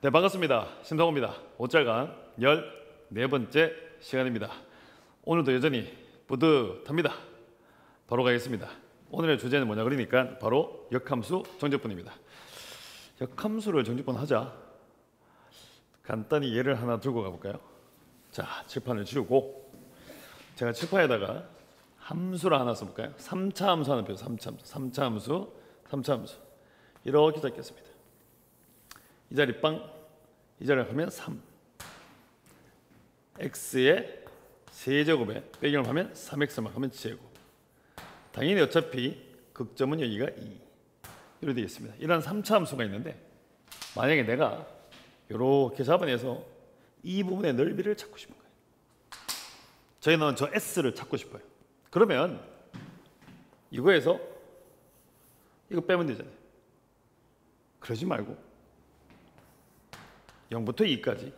네, 반갑습니다. 심성호입니다. 옷잘간 14번째 시간입니다. 오늘도 여전히 뿌듯합니다. 바로 가겠습니다. 오늘의 주제는 뭐냐 그러니까 바로 역함수 정적분입니다. 역함수를 정적분 하자. 간단히 예를 하나 들고 가볼까요? 자, 칠판을 지우고 제가 칠판에다가 함수를 하나 써볼까요? 3차 함수 하나 펴서 3차 함수 이렇게 적겠습니다. 이 자리 빵, 이 자리를 하면 3 x의 세제곱에 빼기를 하면 3x만 하면 제곱. 당연히 어차피 극점은 여기가 2 이렇게 되겠습니다. 이런 3차 함수가 있는데 만약에 내가 이렇게 잡아내서 이 부분의 넓이를 찾고 싶은 거예요. 저희는 저 s를 찾고 싶어요. 그러면 이거에서 이거 빼면 되잖아요. 그러지 말고 0부터 2까지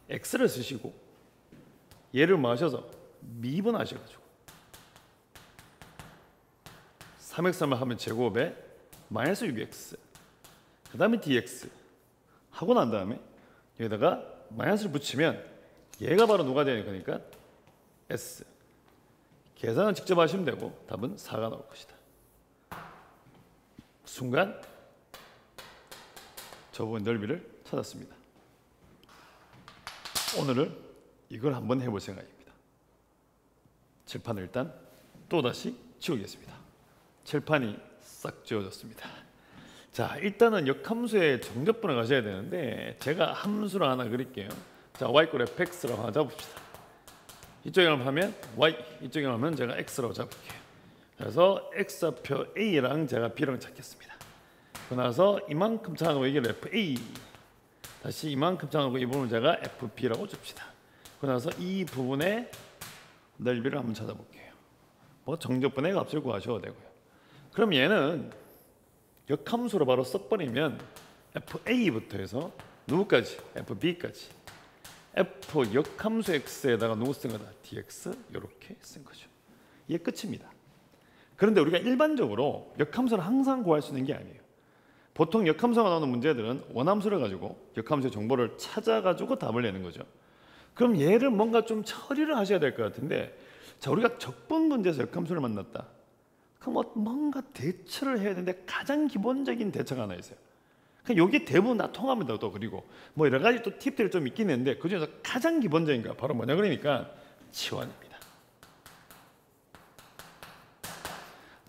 x를 쓰시고 얘를 마셔서 미분하셔가지고 3x만 하면 제곱에 마이너스 6x 그 다음에 dx 하고 난 다음에 여기다가 마이너스를 붙이면 얘가 바로 누가 되는 거니까 s. 계산은 직접 하시면 되고 답은 4가 나올 것이다. 순간 저 부분 넓이를 찾았습니다. 오늘은 이걸 한번 해볼 생각입니다. 칠판을 일단 또다시 지우겠습니다. 칠판이 싹 지워졌습니다. 자, 일단은 역함수의 정적분을 가셔야 되는데 제가 함수를 하나 그릴게요. 자, y = fx라고 하나 잡읍시다. 이쪽에만 하면 y, 이쪽에만 하면 제가 x라고 잡을게요. 그래서 x좌표 a랑 제가 b랑 찾겠습니다. 그러고 나서 이만큼 차고 여기를 fa, 다시 이만큼 차고 이 부분을 제가 fb라고 줍시다. 그러고 나서 이 부분의 넓이를 한번 찾아볼게요. 뭐 정적분의 값을 구하셔도 되고요. 그럼 얘는 역함수로 바로 써버리면 fa부터 해서 누구까지? fb까지. f 역함수 x에다가 누구 쓴 거다? dx 이렇게 쓴 거죠. 이게 끝입니다. 그런데 우리가 일반적으로 역함수를 항상 구할 수 있는 게 아니에요. 보통 역함수가 나오는 문제들은 원함수를 가지고 역함수의 정보를 찾아가지고 답을 내는 거죠. 그럼 얘를 뭔가 좀 처리를 하셔야 될 것 같은데, 자, 우리가 적분 문제에서 역함수를 만났다. 그럼 뭔가 대처를 해야 되는데 가장 기본적인 대처가 하나 있어요. 여기 대부분 다 통합니다. 또 그리고 뭐 여러 가지 또 팁들이 좀 있긴 있는데 그 중에서 가장 기본적인 거 바로 뭐냐 그러니까 치환입니다.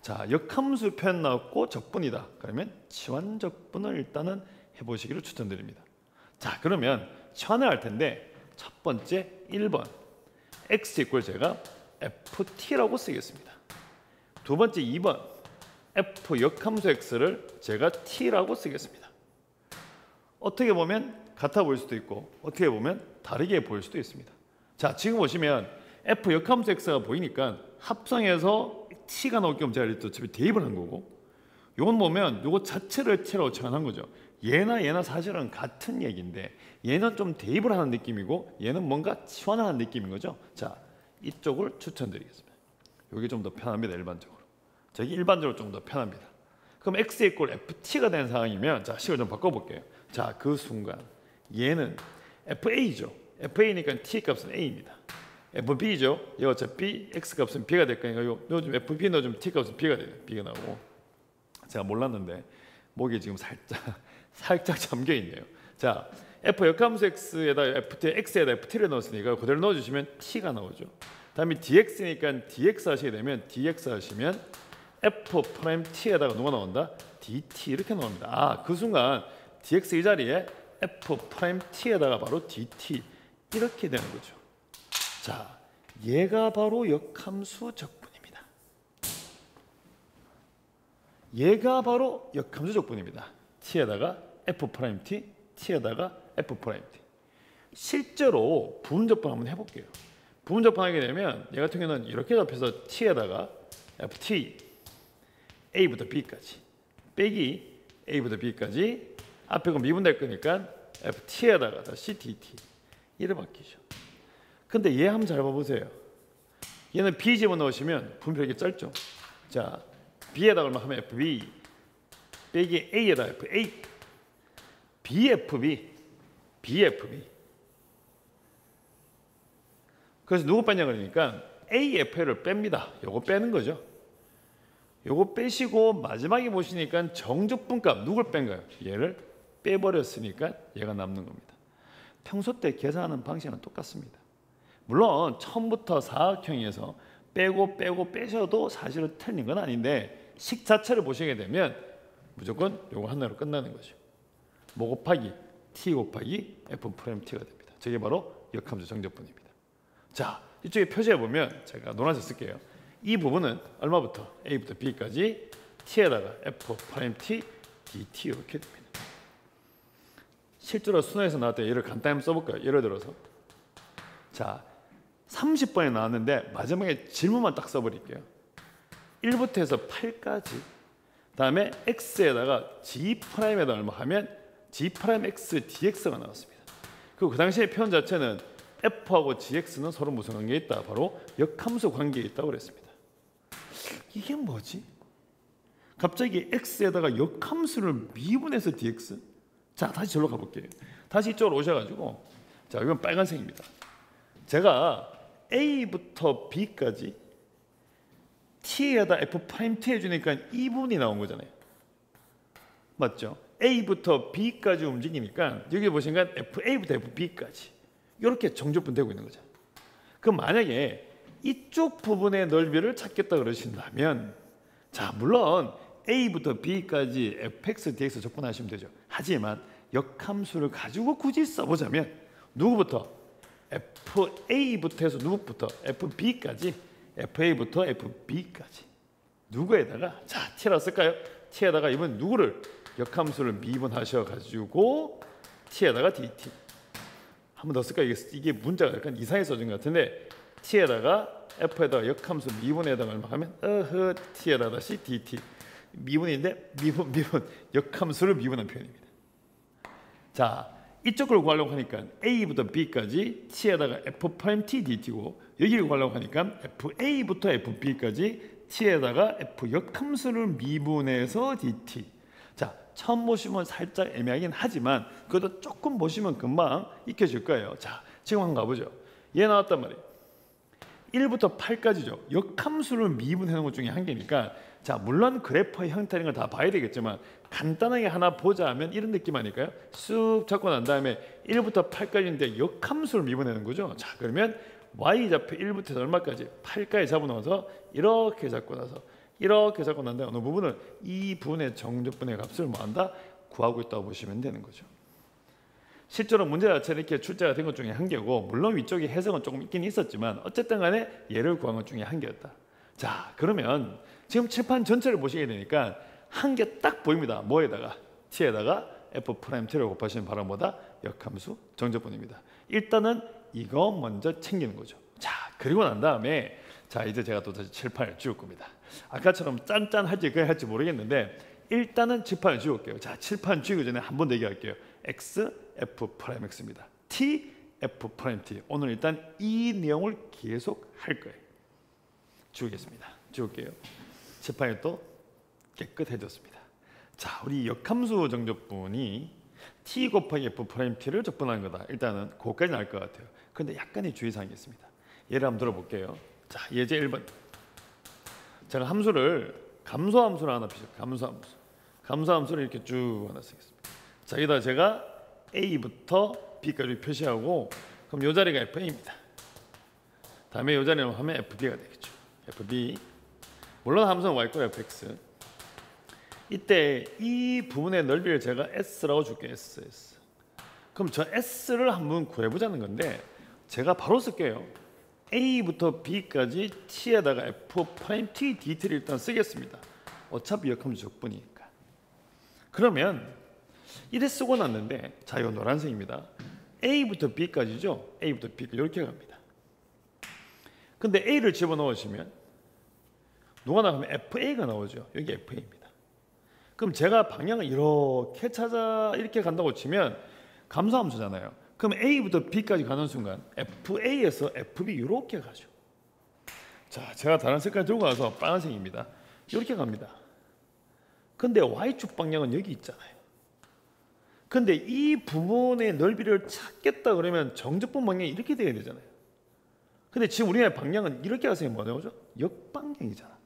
자, 역함수 표현 나왔고 적분이다. 그러면 치환 적분을 일단은 해보시기를 추천드립니다. 자, 그러면 치환을 할 텐데 첫 번째 1번 x = 제가 ft라고 쓰겠습니다. 두 번째 2번 f 역함수 x를 제가 t라고 쓰겠습니다. 어떻게 보면 같아 보일 수도 있고 어떻게 보면 다르게 보일 수도 있습니다. 자, 지금 보시면 f 역함수 x가 보이니까 합성해서 t가 나올 경우 제가 어차피 대입을 한 거고, 요건 보면 요거 자체를 t라고 치환한 거죠. 얘나 사실은 같은 얘기인데 얘는 좀 대입을 하는 느낌이고 얘는 뭔가 치환하는 느낌인 거죠. 자, 이쪽을 추천드리겠습니다. 요게 좀 더 편합니다. 일반적으로 저기 일반적으로 좀 더 편합니다. 그럼 x = ft가 된 상황이면 자, 식을 좀 바꿔볼게요. 자, 그 순간 얘는 fa죠. fa니까 t 값은 a입니다. fb죠. 얘 어차피 x 값은 b가 될 거니까 요즘 fb 넣어주면 t 값은 b가 돼요. b가 나오고. 제가 몰랐는데 목이 지금 살짝 잠겨 있네요. 자, f 역함수 x에다 x에다 ft를 넣었으니까 그대로 넣어주시면 t가 나오죠. 다음에 dx니까 dx 하시게 되면 dx 하시면 f'(t에다가 누가 나온다? dt 이렇게 나옵니다. 아, 그 순간 dx 이 자리에 f'(t에다가 바로 dt 이렇게 되는 거죠. 자, 얘가 바로 역함수 적분입니다. 얘가 바로 역함수 적분입니다. t에다가 f'(t, t에다가 f'(t). 실제로 부분적분 한번 해볼게요. 부분적분 하게 되면 얘 같은 경우는 이렇게 잡혀서 t에다가 ft a부터 b까지 빼기 a부터 b까지 앞에 건 미분될 거니까 ft에다가 다시 dt 이래 바뀌죠. 근데 얘 한번 잘 봐보세요. 얘는 b 집어넣으시면 분표가 짧죠. 자, b에다 얼마 하면 fb 빼기 a에다 fa bfb BFB. 그래서 누구 빼냐 그러니까 AFL을 뺍니다. 요거 빼는 거죠. 요거 빼시고 마지막에 보시니까 정적분값 누굴 뺀 거예요? 얘를 빼버렸으니까 얘가 남는 겁니다. 평소 때 계산하는 방식은 똑같습니다. 물론 처음부터 사각형에서 빼고 빼셔도 사실은 틀린 건 아닌데 식 자체를 보시게 되면 무조건 요거 하나로 끝나는 거죠. 뭐 곱하기 t 곱하기 f'(t가 됩니다. 저게 바로 역함수 정적분입니다. 자, 이쪽에 표시해 보면 제가 노란색 쓸게요. 이 부분은 얼마부터 a부터 b까지 t에다가 f'(t) dt 이렇게 됩니다. 실제로 수능에서 나왔던 예를 간단히 한번 써볼까요? 예를 들어서 자 30번에 나왔는데 마지막에 질문만 딱 써버릴게요. 1부터 해서 8까지 다음에 x에다가 g'에다 얼마 하면 g'x dx가 나왔습니다. 그리고 그 당시에 표현 자체는 f하고 gx는 서로 무슨 관계에 있다? 바로 역함수 관계에 있다고 그랬습니다. 이게 뭐지? 갑자기 x에다가 역함수를 미분해서 dx? 자, 다시 저로 가볼게요. 다시 이쪽으로 오셔가지고 자, 이건 빨간색입니다. 제가 a부터 b까지 t에다 f'(t) 해주니까 이 부분이 나온 거잖아요. 맞죠? a부터 b까지 움직이니까 여기 보시니까 fa부터 fb까지 이렇게 정적분 되고 있는 거죠. 그럼 만약에 이쪽 부분의 넓이를 찾겠다 그러신다면 자, 물론 a부터 b까지 fx, dx 적분하시면 되죠. 하지만 역함수를 가지고 굳이 써보자면 누구부터? fa부터 해서 누구부터? fb까지 fa부터 fb까지 누구에다가 자 t라고 쓸까요? t에다가 이번 누구를 역함수를 미분하셔가지고 t에다가 dt 한 번 더 쓸까요? 이게 문자가 약간 이상하게 써진 것 같은데 t에다가 f에다가 역함수 미분에다가 얼마 하면 t에다가 다시 dt 미분인데 미분 역함수를 미분한 표현입니다. 자, 이쪽 걸 구하려고 하니까 a부터 b까지 t에다가 f'(t) dt고 여기를 구하려고 하니까 fa부터 fb까지 t에다가 f 역함수를 미분해서 dt. 자, 처음 보시면 살짝 애매하긴 하지만 그래도 조금 보시면 금방 익혀질 거예요. 자, 지금 한번 가보죠. 얘 나왔단 말이에요. 1부터 8까지죠. 역함수를 미분해 놓은 것 중에 한 개니까 자, 물론 그래프의 형태인 걸 다 봐야 되겠지만 간단하게 하나 보자 하면 이런 느낌 아닐까요? 쑥 잡고 난 다음에 1부터 8까지인데 역함수를 미분하는 거죠. 자, 그러면 y좌표 1부터 해서 얼마까지? 8까지 잡아놓아서 이렇게 잡고 나서 이렇게 잡고 난 다음에 어느 부분을 이 부분의 정적분의 값을 뭐한다? 구하고 있다고 보시면 되는 거죠. 실제로 문제 자체는 이렇게 출제가 된 것 중에 한 개고 물론 위쪽에 해석은 조금 있긴 있었지만 어쨌든 간에 얘를 구한 것 중에 한 개였다. 자, 그러면 지금 칠판 전체를 보시게 되니까 한 개 딱 보입니다. 뭐에다가? t에다가 f'(t를 곱하시는 바람보다 역함수 정적분입니다. 일단은 이거 먼저 챙기는 거죠. 자, 그리고 난 다음에 자, 이제 제가 또 다시 칠판을 지울 겁니다. 아까처럼 짠짠할지 그래 할지 모르겠는데 일단은 칠판을 지울게요. 자, 칠판 지우기 전에 한 번 더 얘기할게요. x, f'(x입니다. t, f'(t). 오늘 일단 이 내용을 계속 할 거예요. 지우겠습니다. 지울게요. 칠판이 또 깨끗해졌습니다. 자, 우리 역함수 정적분이 t 곱하기 f'(t를 적분하는 거다. 일단은 그것까지는 알 것 같아요. 그런데 약간의 주의사항이 있습니다. 예를 한번 들어볼게요. 자, 예제 1번. 제가 함수를 감소함수를 하나 피죠. 감소함수를 이렇게 쭉 하나 쓰겠습니다. 자, 여기다 제가 a부터 b까지 표시하고 그럼 이 자리가 fa입니다. 다음에 이 자리를 하면 fb가 되겠죠. fb. 물론 함수는 y과 fx. 이때 이 부분의 넓이를 제가 s라고 줄게요. s. 그럼 저 s를 한번 구해보자는 건데 제가 바로 쓸게요. a부터 b까지 t에다가 f'(t) dt를 일단 쓰겠습니다. 어차피 역함수 적분이니까. 그러면 이래 쓰고 났는데 자, 이거 노란색입니다. a부터 b까지죠. a부터 b까지 이렇게 갑니다. 근데 a를 집어넣으시면 누가 나가면 fa가 나오죠. 여기 fa입니다. 그럼 제가 방향을 이렇게 찾아 이렇게 간다고 치면 감소함수잖아요. 그럼 a부터 b까지 가는 순간 fa에서 fb 이렇게 가죠. 자, 제가 다른 색깔 들고 가서 근데 이 부분의 넓이를 찾겠다 그러면 정적분 방향이 이렇게 돼야 되잖아요. 근데 지금 우리의 방향은 이렇게 가서 뭐 나오죠? 역방향이잖아.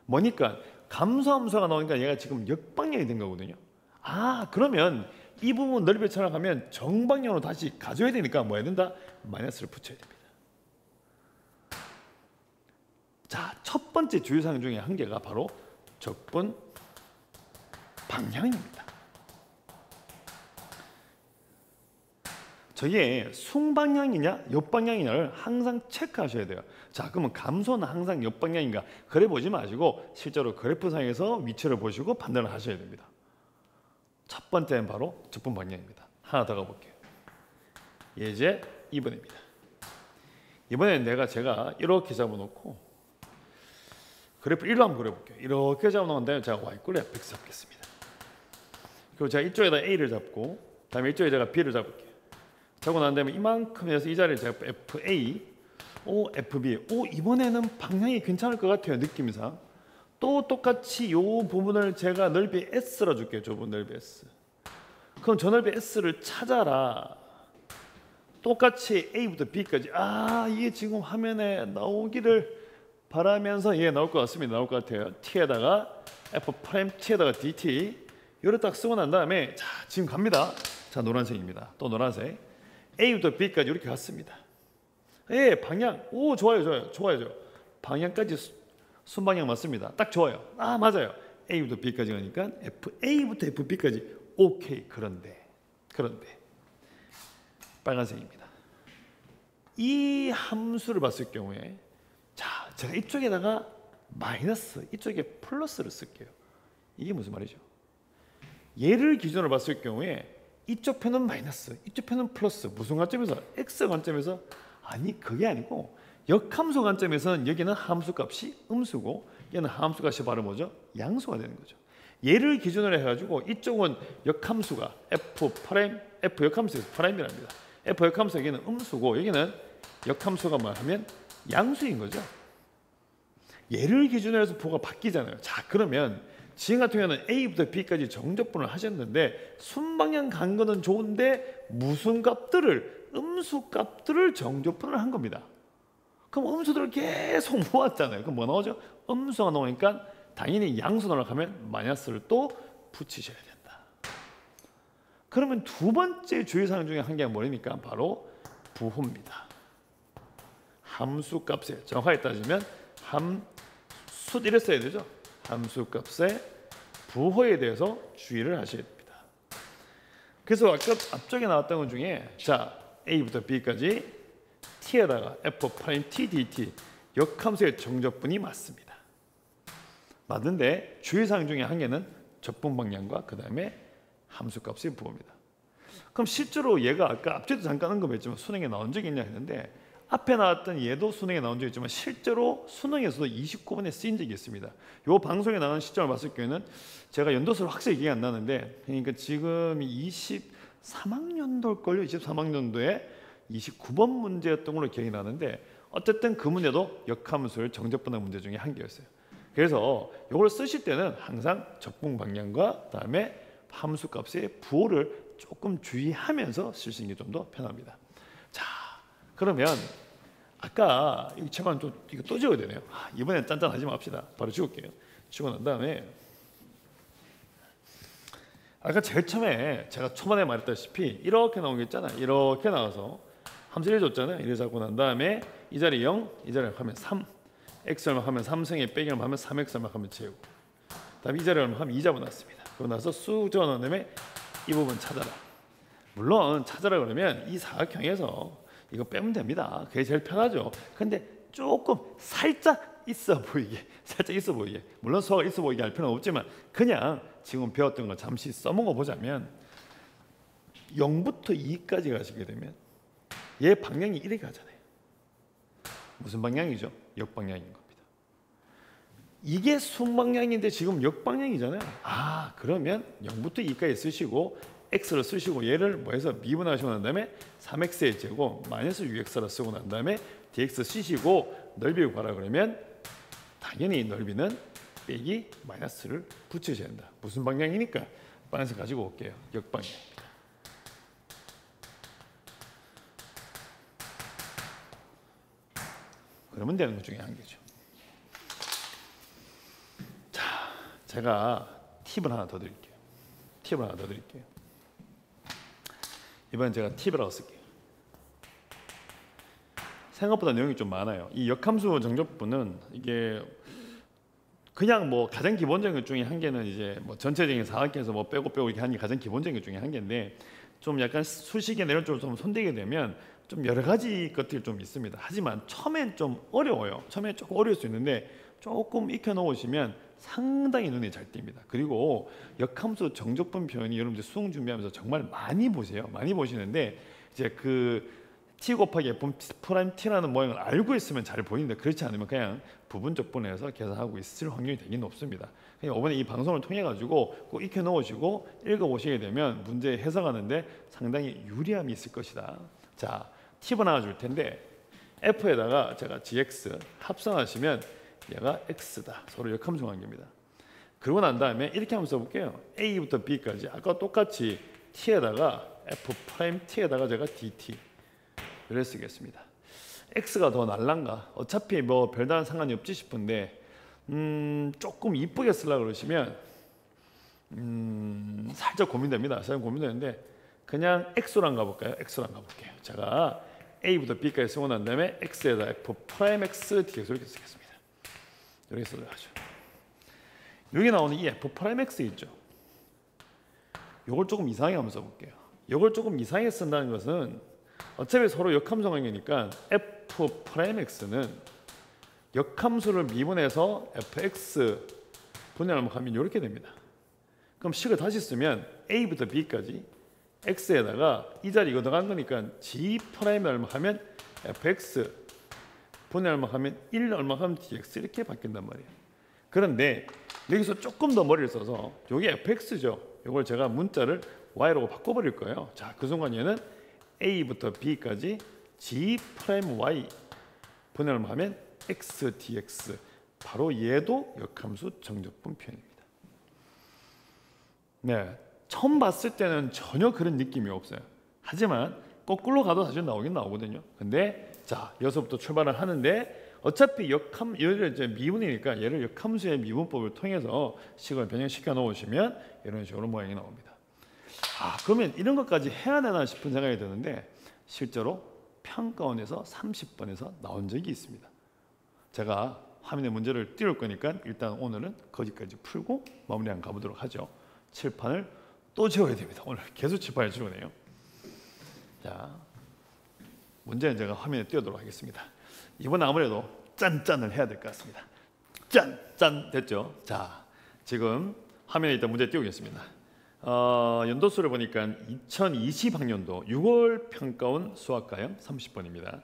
뭐니까 감소함수가 나오니까 얘가 지금 역방향이 된 거거든요. 아, 그러면 이 부분 넓이를 찾아가면 정방향으로 다시 가져야 되니까 뭐 해야 된다? 마이너스를 붙여야 됩니다. 자, 첫 번째 주의사항 중에 한 개가 바로 적분 방향입니다. 저게 순방향이냐 역방향이냐를 항상 체크하셔야 돼요. 자, 그러면 감소는 항상 역방향인가? 그래 보지 마시고 실제로 그래프상에서 위치를 보시고 판단을 하셔야 됩니다. 첫 번째는 바로 적분 방향입니다. 하나 더 가볼게요. 예제 2번입니다. 이번에는 제가 이렇게 잡아놓고 그래프 1로 한번 그려볼게요. 이렇게 잡아놓은 다음에 제가 Y꼴 fx 잡겠습니다. 그리고 제가 이쪽에다 A를 잡고 다음에 이쪽에 제가 B를 잡을게요. 잡고 난 다음에 이만큼 해서 이 자리에 제가 FA, FB. 이번에는 방향이 괜찮을 것 같아요. 느낌상. 또 똑같이 이 부분을 제가 넓이 S라 줄게요. 좁은 넓이 S. 그럼 저 넓이 S를 찾아라. 똑같이 A부터 B까지. 이게 지금 화면에 나오기를 바라면서 나올 것 같습니다. 나올 것 같아요. T에다가 F 프라임 T에다가 DT. 이걸 딱 쓰고 난 다음에 자, 지금 갑니다. 자, 노란색입니다. 또 노란색. A부터 B까지 이렇게 갔습니다. 방향. 좋아요. 방향까지 순방향 맞습니다. 딱 좋아요. 맞아요. A부터 B까지 가니까 A부터 FB까지 오케이. 그런데 빨간색입니다. 이 함수를 봤을 경우에 자, 제가 이쪽에다가 마이너스, 이쪽에 플러스를 쓸게요. 이게 무슨 말이죠? 얘를 기준으로 봤을 경우에 이쪽 편은 마이너스, 이쪽 편은 플러스. 무슨 관점에서? X 관점에서? 아니, 그게 아니고 역함수 관점에서는 여기는 함수값이 음수고 얘는 함수값이 바로 뭐죠? 양수가 되는 거죠. 얘를 기준으로 해가지고 이쪽은 역함수가 F 역함수에서 프라임이랍니다. F 역함수 여기는 음수고 여기는 역함수가 뭐 하면 양수인 거죠. 얘를 기준으로 해서 부호가 바뀌잖아요. 자, 그러면 지금 같은 경우는 A부터 B까지 정적분을 하셨는데 순방향 간 거는 좋은데 무슨 값들을 음수 값들을 정적분을 한 겁니다. 그럼 음수들을 계속 모았잖아요. 그럼 뭐 나오죠? 음수가 나오니까 당연히 양수 넣으려면 마이너스를 또 붙이셔야 된다. 그러면 두 번째 주의사항 중에 한 개가 뭐입니까? 바로 부호입니다. 함수값에 정확하게 따지면 함수 이랬 써야 되죠. 함수값의 부호에 대해서 주의를 하셔야 됩니다. 그래서 아까 앞쪽에 나왔던 것 중에 자, A부터 B까지 T에다가 F 프라임 T, DT 역함수의 정적분이 맞습니다. 맞는데 주의사항 중에 한 개는 적분 방향과 그 다음에 함수값의 부호입니다. 그럼 실제로 얘가 아까 앞뒤도 잠깐 언급했지만 수능에 나온 적이 있냐 했는데 앞에 나왔던 얘도 수능에 나온 적이 있지만 실제로 수능에서도 29번에 쓰인 적이 있습니다. 이 방송에 나온 시점을 봤을 경우에는 제가 연도수를 확실히 기억이 안 나는데 그러니까 지금 23학년도일걸요. 23학년도에 29번 문제였던 걸로 기억이 나는데 어쨌든 그 문제도 역함수를 정적분한 문제 중에 한 개였어요. 그래서 이걸 쓰실 때는 항상 적분 방향과 그다음에 함수값의 부호를 조금 주의하면서 쓰시는 게 좀 더 편합니다. 자, 그러면 아까 이 책만 이거 또 지워야 되네요. 이번엔 짠짠하지 맙시다. 바로 지울게요. 지우고 난 다음에 아까 제일 처음에 제가 초반에 말했다시피 이렇게 나온 게 있잖아요. 이렇게 나와서 함수를 줬잖아요. 이래 잡고 난 다음에 이 자리 0, 이 자리 하면 3, x 얼마 하면 3승에 빼기 얼마 하면 3x 얼마 하면 제곱. 다음에 이 자리 얼마 하면 2 잡아놨습니다. 그러고 나서 쑥 적어놓은 다음에 이 부분 찾아라. 물론 찾아라 그러면 이 사각형에서 이거 빼면 됩니다. 그게 제일 편하죠. 근데 조금 살짝 있어 보이게, 물론 수학가 있어 보이게 할 필요는 없지만 그냥 지금 배웠던 거 잠시 써먹어 보자면 0부터 2까지 가시게 되면 얘 방향이 이렇게 가잖아요. 무슨 방향이죠? 역방향인 겁니다. 이게 순방향인데 지금 역방향이잖아요. 그러면 0부터 2까지 쓰시고 x를 쓰시고 얘를 뭐해서 미분하시고 난 다음에 3x의 제곱 마이너스 6x를 쓰고 난 다음에 dx 쓰시고 넓이 구하라 그러면 당연히 넓이는 빼기 마이너스를 붙이셔야 된다. 무슨 방향이니까 빨간색 가지고 올게요. 역방향입니다. 그러면 되는 것 중에 한 개죠. 자, 제가 팁을 하나 더 드릴게요. 이번엔 제가 팁을 하나 쓸게요. 생각보다 내용이 좀 많아요. 이 역함수 정적분은 이게 그냥 뭐 가장 기본적인 것 중에 한 개는 이제 뭐 전체적인 사각형에서 뭐 빼고 이렇게 하는 게 가장 기본적인 것 중에 한 개인데, 좀 약간 수식의 내용 쪽으로 좀 손대게 되면 좀 여러 가지 것들이 좀 있습니다. 하지만 처음엔 좀 어려워요. 처음에 조금 어려울 수 있는데 조금 익혀 놓으시면 상당히 눈에 잘 띕니다. 그리고 역함수 정적분 표현이 여러분들 수능 준비하면서 정말 많이 보세요. 많이 보시는데 이제 그 t 곱하기 f 프라임 t라는 모양을 알고 있으면 잘 보이는데, 그렇지 않으면 그냥 부분적 분해해서 계산하고 있을 확률이 되게 높습니다. 그냥 이번에 이 방송을 통해 가지고 꼭 익혀 놓으시고 읽어 보시게 되면 문제 해석하는데 상당히 유리함이 있을 것이다. 자, 팁을 하나 줄 텐데, f에다가 제가 gx 합성하시면 얘가 x다. 서로 역함수 관계입니다. 그러고 난 다음에 이렇게 한번 써볼게요. a부터 b까지 아까 똑같이 t에다가 f 프라임 t에다가 제가 dt 이렇게 쓰겠습니다. x가 더 날란가? 어차피 뭐 별다른 상관이 없지 싶은데 조금 이쁘게 쓰려고 그러시면 살짝 고민됩니다. 살짝 고민되는데 그냥 x로 가볼까요? x로 가볼게요. 제가 a부터 b까지 쓰고 난 다음에 x에다 f 프라임 x dx 이렇게 쓰겠습니다. 이렇게 써가죠. 여기 나오는 이 f 프라임 x 있죠? 요걸 조금 이상하게 한번 써볼게요. 요걸 조금 이상하게 쓴다는 것은 어차피 서로 역함수 관계니까 f 프라임 x는 역함수를 미분해서 fx 분해하면 이렇게 됩니다. 그럼 식을 다시 쓰면 a부터 b까지 x에다가 이 자리 이거 들어간 거니까 g 프라임이 얼마 하면 fx 분해 얼마 하면 1 얼마 하면 dx 이렇게 바뀐단 말이에요. 그런데 여기서 조금 더 머리를 써서 여기 fx죠. 이걸 제가 문자를 y로 바꿔버릴 거예요. 자, 그 순간 얘는 a부터 b까지 g 프라임 y 분해를 하면 x dx, 바로 얘도 역함수 정적분 표현입니다. 네, 처음 봤을 때는 전혀 그런 느낌이 없어요. 하지만 거꾸로 가도 사실 나오긴 나오거든요. 근데 자, 여기서부터 출발을 하는데 어차피 얘를 이제 미분이니까 얘를 역함수의 미분법을 통해서 식을 변형시켜 놓으시면 이런 식으로 모양이 나옵니다. 그러면 이런 것까지 해야 되나 싶은 생각이 드는데 실제로 평가원에서 30번에서 나온 적이 있습니다. 제가 화면에 문제를 띄울 거니까 일단 오늘은 거기까지 풀고 마무리 한번 가보도록 하죠. 칠판을 또 지워야 됩니다. 오늘 계속 칠판을 지우네요. 자, 문제는 제가 화면에 띄우도록 하겠습니다. 이번에 아무래도 짠짠을 해야 될 것 같습니다. 짠 됐죠? 자, 지금 화면에 일단 문제 띄우겠습니다. 연도수를 보니까 2020학년도 6월 평가원 수학과형 30번입니다.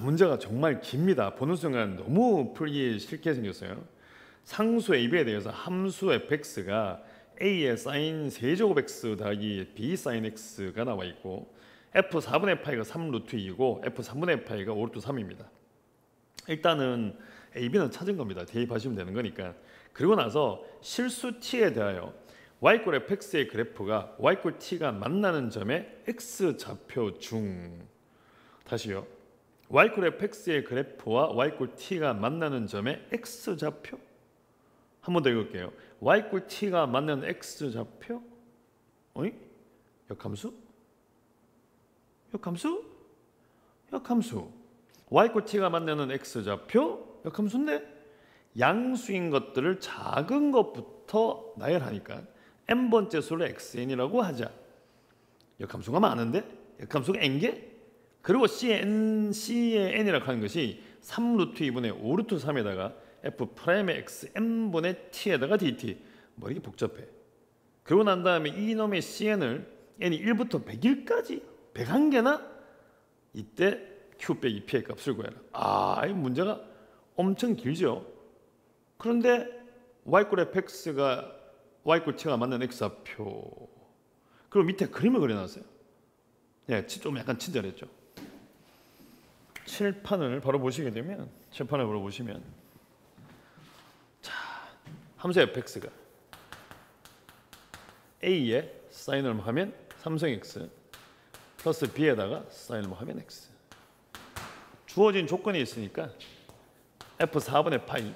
문제가 정말 깁니다. 보는 순간 너무 풀기 싫게 생겼어요. 상수 AB에 대해서 함수 fx가 a의 사인 세제곱 x 더하기 b 사인 x가 나와 있고 f 4분의 파이가 3 루트 2이고 f 3분의 파이가 5 루트 3입니다. 일단은 AB는 찾은 겁니다. 대입하시면 되는 거니까. 그리고 나서 실수 t에 대하여 y꼴 fx의 그래프가 y꼴 t가 만나는 점의 x좌표 중, 다시요, y꼴 fx의 그래프와 y꼴 t가 만나는 점의 x좌표, 한 번 더 읽을게요. y꼴 t가 만나는 x좌표, 역함수 y꼴 t가 만나는 x좌표 역함수인데 양수인 것들을 작은 것부터 나열하니까 n번째 수를 xn이라고 하자. 역함수가 많은데 역함수가 n개? 그리고 c의 n이라고 하는 것이 3 루트 2분의 5 루트 3에다가 f 프라임의 x n분의 t에다가 dt. 뭐 이렇게 복잡해. 그러고 난 다음에 이놈의 cn을 n이 1부터 100일까지 101개나 이때 q 빼기 p의 값을 구해라. 이 문제가 엄청 길죠. 그런데 y꼴 fx가 y꼴 t가 맞는 x좌표. 그리고 밑에 그림을 그려놨어요. 네, 좀 약간 친절했죠. 칠판을 바로 보시게 되면, 칠판을 바로 보시면, 자, 함수 fx가 a에 사인을 하면 3승 x 플러스 b에다가 사인을 하면 x. 주어진 조건이 있으니까 F 4분의 파이.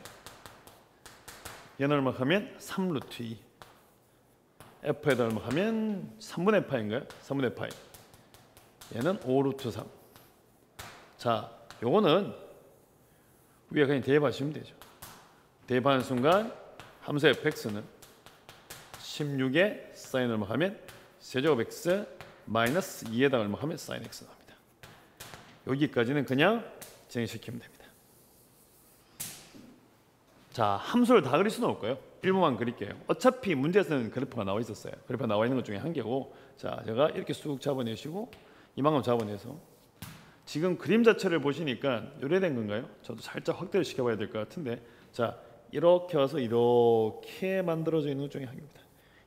얘는 얼마 하면 3루트 2. F에다 얼마 하면 3분의 파인가요? 3분의 파이. 얘는 5루트 3. 자, 요거는 위에 그냥 대입하시면 되죠. 대입하는 순간 함수 fx는 16에 사인 얼마 하면 세제곱 x 마이너스 2에다 얼마 하면 사인 x 나옵니다. 여기까지는 그냥 진행시키면 됩니다. 자, 함수를 다 그릴 수는 없고요. 일부만 그릴게요. 어차피 문제에서는 그래프가 나와 있었어요. 그래프가 나와 있는 것 중에 한 개고, 자, 제가 이렇게 쑥 잡아내시고 이만큼 잡아내서 지금 그림 자체를 보시니까 요래된 건가요? 저도 살짝 확대를 시켜봐야 될 것 같은데, 자, 이렇게 와서 이렇게 만들어져 있는 것 중에 한 개입니다.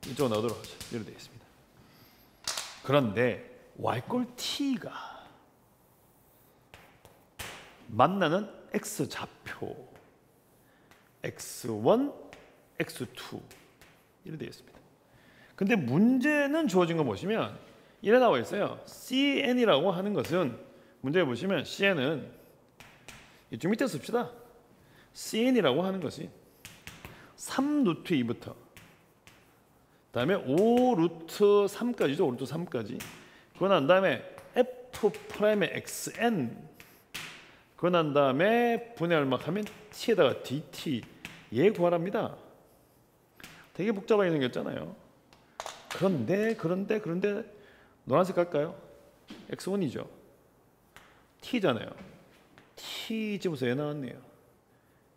이쪽으로 넣도록 하죠. 이렇게 되어 있습니다. 그런데 y t가 만나는 x 좌표 x1, x2 이렇게 되어 있습니다. 근데 문제는 주어진 거 보시면 이래 나와 있어요. cn이라고 하는 것은 문제에 보시면 cn은 이쪽 밑에 씁시다. cn이라고 하는 것이 3루트 2부터 그다음에 5루트 3까지죠. 5루트 3까지. 그거 난 다음에 f 프라임의 xn. 그거 난 다음에 분의 얼마 하면 t에다가 dt. 얘 구하랍니다. 되게 복잡하게 생겼잖아요. 그런데 노란색 갈까요? x1이죠. t잖아요. t 집어서 얘 나왔네요.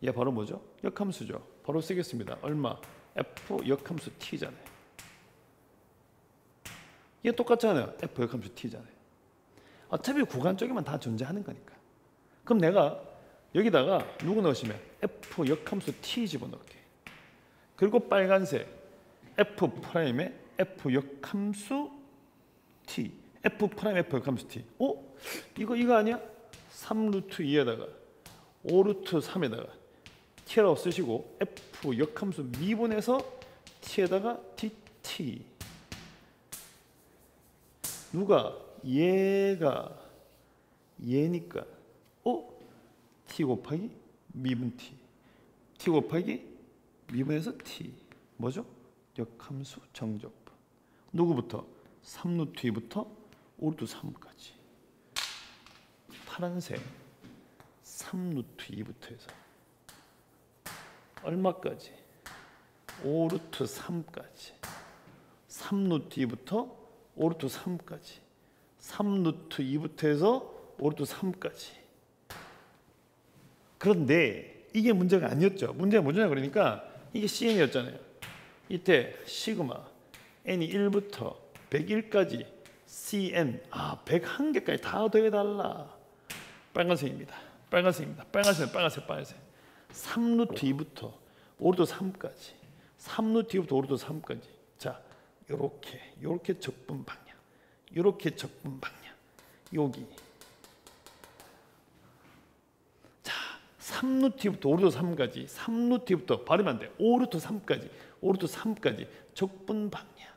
얘 바로 뭐죠? 역함수죠. 바로 쓰겠습니다. 얼마? f 역함수 t잖아요. 이게 똑같잖아요. f 역함수 t잖아요. 어차피 구간 쪽에만 다 존재하는 거니까. 그럼 내가 여기다가 누구 넣으시면 f 역함수 t 집어넣을게. 그리고 빨간색 f 프라임에 f 역함수 t. f 프라임 f 역함수 t. 이거 아니야? 3루트 2에다가 5루트 3에다가 t라고 쓰시고 f 역함수 미분해서 t에다가 dt. 누가? 얘가 얘니까 t 곱하기 미분 t. t 곱하기 미분해서 t. 뭐죠? 역함수 정적분. 누구부터? 3루트 2부터 5루트 3까지. 파란색 3루트 2부터 해서 얼마까지? 5루트 3까지. 3루트 2부터 5루트 3까지. 3루트 2부터 해서 5루트 3까지. 그런데 이게 문제가 아니었죠. 문제가 뭐냐 그러니까 이게 cn이었잖아요. 이때 시그마 n이 1부터 101까지 cn 101개까지 다 더해달라. 빨간색입니다. 빨간색 3루트 2부터 5루트 3까지 3루트 2부터 5루트 3까지. 자, 요렇게 적분 방향, 요렇게 적분 방향. 여기 3루트 2부터 5루트 3까지 3루트 2부터 발음 안 돼. 5루트 3까지 적분 방향.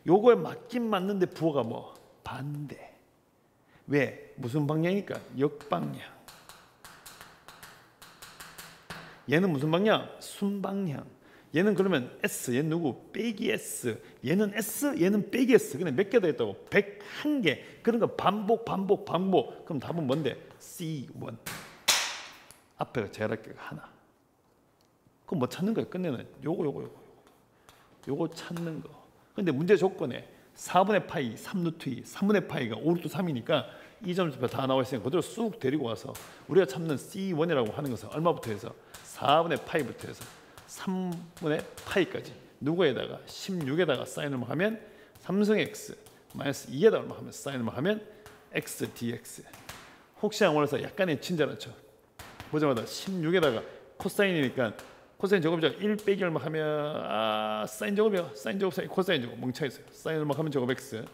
요거에 맞긴 맞는데 부호가 뭐? 반대. 왜? 무슨 방향이니까? 역방향. 얘는 무슨 방향? 순방향. 얘는 그러면 S, 얘는 누구? 빼기 S. 얘는 S, 얘는 빼기 S. 근데 몇 개 더 했다고? 101개. 그런 거 반복. 그럼 답은 뭔데? C1. 앞에가 제할게가 하나. 그럼 뭐 찾는 거야? 끝내는 요거 찾는 거. 근데 문제 조건에 4분의 파이 3루트 2, 3분의 파이가 5루트 3이니까 이 점수표 다 나와 있으니까 그대로 쑥 데리고 와서 우리가 찾는 C1이라고 하는 것은 얼마부터 해서 4분의 파이부터 해서 3분의 파이까지 누구에다가 16에다가 사인을 하면 3승 x 마이너스 2에다가 얼마 하면 사인을 하면 x dx. 혹시 안 원해서 약간의 친절하죠. 보자마자 16에다가 코사인이니까 코사인 제곱이죠. 1 빼기 얼마 하면 사인 제곱이요. 사인 코사인 제곱 멍청했어요. 사인 얼마 하면 제곱 x.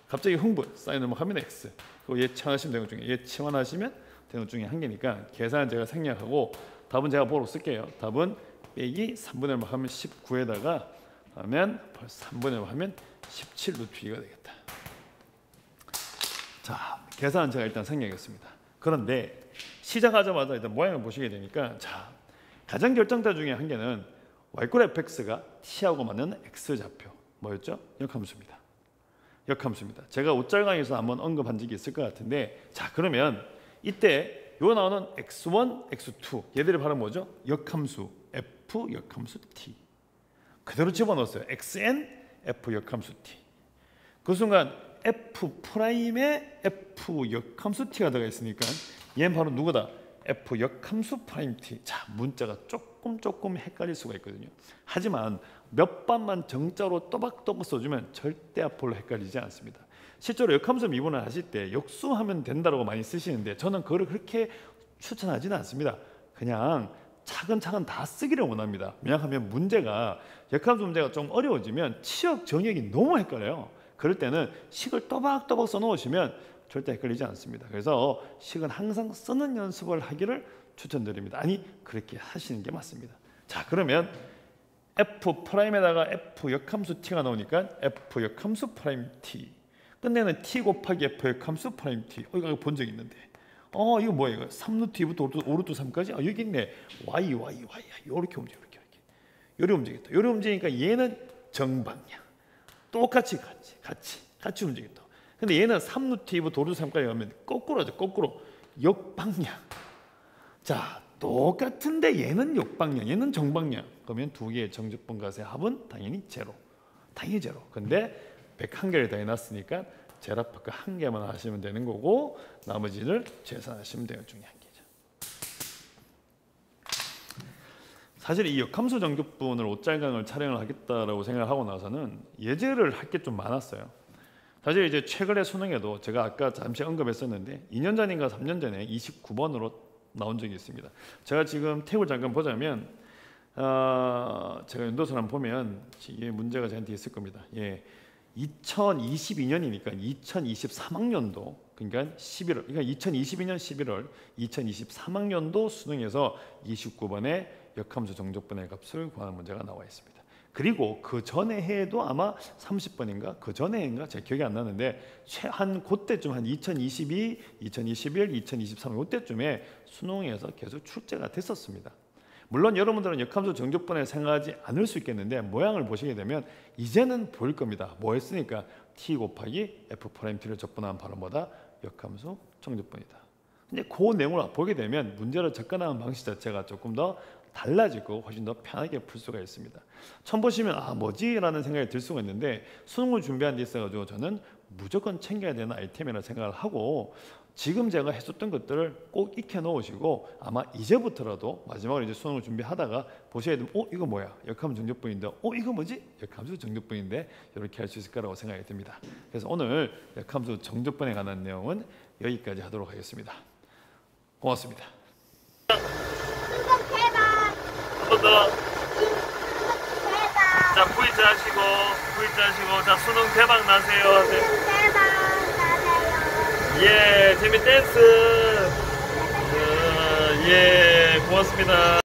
갑자기 흥분 사인 얼마 하면 x. 그리고 얘 치환하시면 되는 것 중에 얘 치환하시면 되는 것 중에 한 개니까 계산은 제가 생략하고 답은 제가 보러 쓸게요. 답은 빼기 3분의 얼마 하면 19에다가 하면 3분의 얼마 하면 17루트 2가 되겠다. 자, 계산은 제가 일단 생략했습니다. 그런데 시작하자마자 일단 모양을 보시게 되니까 자, 가장 결정타 중에 한 개는 y꼴 fx가 t하고 맞는 x좌표 뭐였죠? 역함수입니다. 역함수입니다. 제가 옷잘 강의에서 한번 언급한 적이 있을 것 같은데 자, 그러면 이때 요 나오는 x1, x2 얘들의 발음 뭐죠? 역함수 f 역함수 t 그대로 집어넣었어요. xn f 역함수 t 그 순간 f 프라임에 f 역함수 t가 들어가 있으니까 얘는 바로 누구다? f 역함수 프라임 t. 자, 문자가 조금 헷갈릴 수가 있거든요. 하지만 몇 번만 정자로 또박또박 써주면 절대 앞으로 헷갈리지 않습니다. 실제로 역함수 미분을 하실 때 역수하면 된다고 많이 쓰시는데 저는 그걸 그렇게 추천하지는 않습니다. 그냥 차근차근 다 쓰기를 원합니다. 왜냐하면 문제가 역함수 문제가 좀 어려워지면 치역 정역이 너무 헷갈려요. 그럴 때는 식을 또박또박 써놓으시면 절대 헷갈리지 않습니다. 그래서 식은 항상 쓰는 연습을 하기를 추천드립니다. 아니 그렇게 하시는 게 맞습니다. 자, 그러면 f 프라임에다가 f 역함수 t가 나오니까 f 역함수 프라임 t 끝내는 t 곱하기 f 역함수 프라임 t. 이거 본 적 있는데 이거 뭐야 이거 3루트 2부터 5루트 3까지 여기 있네. y 이렇게 움직여 이렇게 움직였다. 이렇게 움직이니까 얘는 정방향 똑같이 같이 움직였다. 근데 얘는 3루트 2부터 5루트 3까지 가면 거꾸로죠. 거꾸로 역방향. 자, 똑같은데 얘는 역방향 얘는 정방향. 그러면 두 개의 정적분값의 합은 당연히 제로. 근데 101개를 더 해놨으니까 제라파크 한 개만 하시면 되는 거고 나머지를 계산하시면 돼요. 중에 한 개죠. 사실 이 역함수 정적분을 옷잘강을 촬영을 하겠다라고 생각을 하고 나서는 예제를 할 게 좀 많았어요. 사실 이제 최근에 수능에도 제가 아까 잠시 언급했었는데 2년 전인가 3년 전에 29번으로 나온 적이 있습니다. 제가 지금 탭을 잠깐 보자면 제가 연도서를 한번 보면 이게 문제가 저한테 있을 겁니다. 2022년이니까 2023학년도 그러니까 11월 그러니까 2022년 11월 2023학년도 수능에서 29번의 역함수 정적분의 값을 구하는 문제가 나와 있습니다. 그리고 그 전에 해에도 아마 30번인가 그 전에 해인가 제 기억이 안 나는데 한 그때쯤 한 2022, 2021, 2023 이때쯤에 수능에서 계속 출제가 됐었습니다. 물론 여러분들은 역함수 정적분을 생각하지 않을 수 있겠는데 모양을 보시게 되면 이제는 보일 겁니다. 뭐 했으니까 t 곱하기 f 프라임 t를 적분하면 바로 뭐다? 역함수 정적분이다. 근데 그 내용을 보게 되면 문제를 접근하는 방식 자체가 조금 더 달라지고 훨씬 더 편하게 풀 수가 있습니다. 처음 보시면 뭐지? 라는 생각이 들 수가 있는데 수능을 준비한 데 있어가지고 저는 무조건 챙겨야 되는 아이템이라 생각을 하고 지금 제가 했었던 것들을 꼭 익혀 놓으시고 아마 이제부터라도 마지막으로 이제 수능을 준비하다가 보셔야 되면 이거 뭐야? 역함수 정적분인데 이거 뭐지? 역함수 정적분인데 이렇게 할 수 있을 거라고 생각이 듭니다. 그래서 오늘 역함수 정적분에 관한 내용은 여기까지 하도록 하겠습니다. 고맙습니다. 한 번 더. 자, V자 하시고 자, 수능 대박 나세요 하세요. 예, 재미 댄스. 예, 고맙습니다.